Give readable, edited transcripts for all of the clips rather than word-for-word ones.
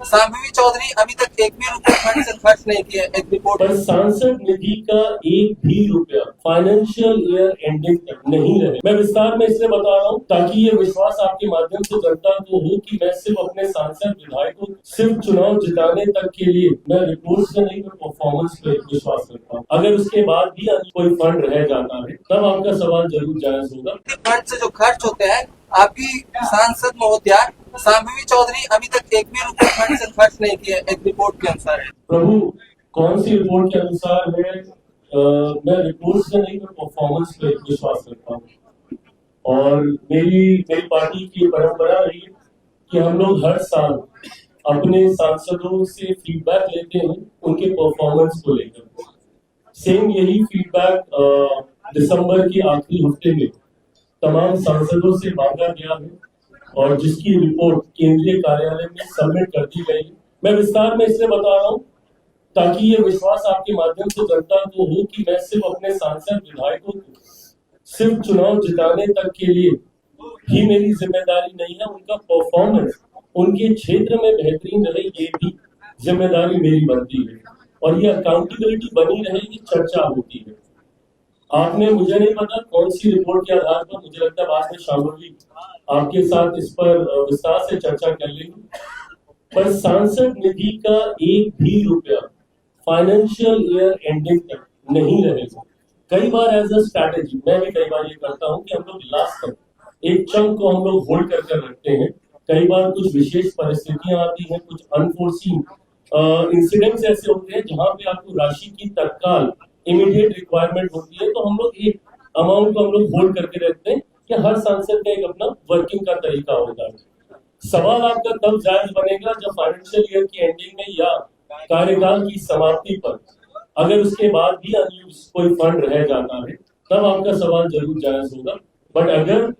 सांभवी चौधरी अभी तक एक भी रुपए फंड से खर्च नहीं किया, एक रिपोर्ट। पर सांसद निधि का एक भी रुपया फाइनेंशियल ईयर एंडिंग तक नहीं रहे। मैं विस्तार में इसलिए बता रहा हूँ ताकि ये विश्वास आपके माध्यम से जनता को हो कि मैं सिर्फ अपने सांसद विधायकों सिर्फ चुनाव जिताने तक के लिए मैं रिपोर्ट से नहीं, मैं परफॉर्मेंस पे विश्वास करता हूँ। अगर उसके बाद भी कोई फंड रह जाता है तब आपका सवाल जरूर जायज होगा। फंड से जो खर्च होते हैं, आपकी सांसद महोदया सांभवी चौधरी अभी तक एक भी रुपए फंड से खर्च नहीं किया, एक रिपोर्ट के अनुसार है। प्रभु, कौन सी रिपोर्ट के अनुसार है? मैं रिपोर्ट से नहीं, मैं परफॉर्मेंस पे विश्वास करता हूँ। और मेरी पार्टी की परंपरा रही है कि हम लोग हर साल अपने सांसदों से फीडबैक लेते हैं उनके परफॉर्मेंस को लेकर। सेम यही फीडबैक दिसंबर के आखिरी हफ्ते में तमाम सांसदों से मांगा गया है और जिसकी रिपोर्ट केंद्रीय कार्यालय में सबमिट कर दी गई। मैं विस्तार में इसलिए बता रहा हूँ ताकि ये विश्वास आपके माध्यम से जनता को हो कि मैं सिर्फ अपने सांसद विधायकों को सिर्फ चुनाव जिताने तक के लिए ही मेरी जिम्मेदारी नहीं है, उनका परफॉर्मेंस उनके क्षेत्र में बेहतरीन रहे ये भी जिम्मेदारी मेरी बनती है और ये अकाउंटेबिलिटी बनी रहे, ये चर्चा होती है। आपने, मुझे नहीं पता कौन सी रिपोर्ट के आधार पर, मुझे लगता है बाद में शामिल आपके साथ इस पर विस्तार से चर्चा कर लेंगे। पर सांसद निधि का एक भी रुपया फाइनेंशियल ईयर एंडिंग तक नहीं रहेगा। कई बार एज अ स्ट्रैटेजी मैं भी कई बार ये करता हूँ कि हम लोग लास्ट तक एक चंक को हम लोग होल्ड कर रखते हैं। कई बार कुछ विशेष परिस्थितियां आती हैं, कुछ अनफोर्सीन इंसिडेंट्स ऐसे होते हैं जहां पे आपको राशि की तत्काल इमीडिएट रिक्वायरमेंट होती है, तो हम लोग एक अमाउंट को हम लोग होल्ड करके रखते हैं कि हर सांसद का एक अपना वर्किंग का तरीका होता है। सवाल आपका तब जायज बनेगा जब फाइनेंशियल ईयर की एंडिंग में या कार्यकाल की समाप्ति पर अगर उसके बाद भी अनयूज कोई फंड रह जाता है तब आपका सवाल जरूर जायज होगा। बट अगर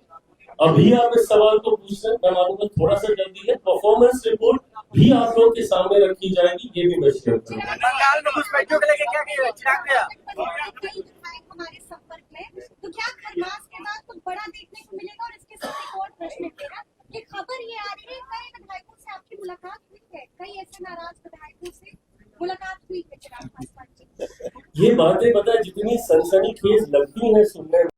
अभी आप इस सवाल को पूछ रहे हैं, मैं मानूंगा थोड़ा सा जल्दी है। परफॉर्मेंस रिपोर्ट भी आप लोग के सामने रखी जाएगी, ये भी मैं शेयर करूंगा। बंगाल में घुसपैठियों को लेकर क्या किया चिराग भैया? हमारे संपर्क में, तो क्या खरमास के बाद कुछ बड़ा देखने को मिलेगा? और इसके साथ एक और प्रश्न मेरा, ये खबर ये आ रही है कई विधायकों से आपकी मुलाकात हुई है, कई ऐसे नाराज विधायकों से मुलाकात हुई है चिराग पासवान जी। ये बातें पता है जितनी सनसनीखेज लगती है सुनने में,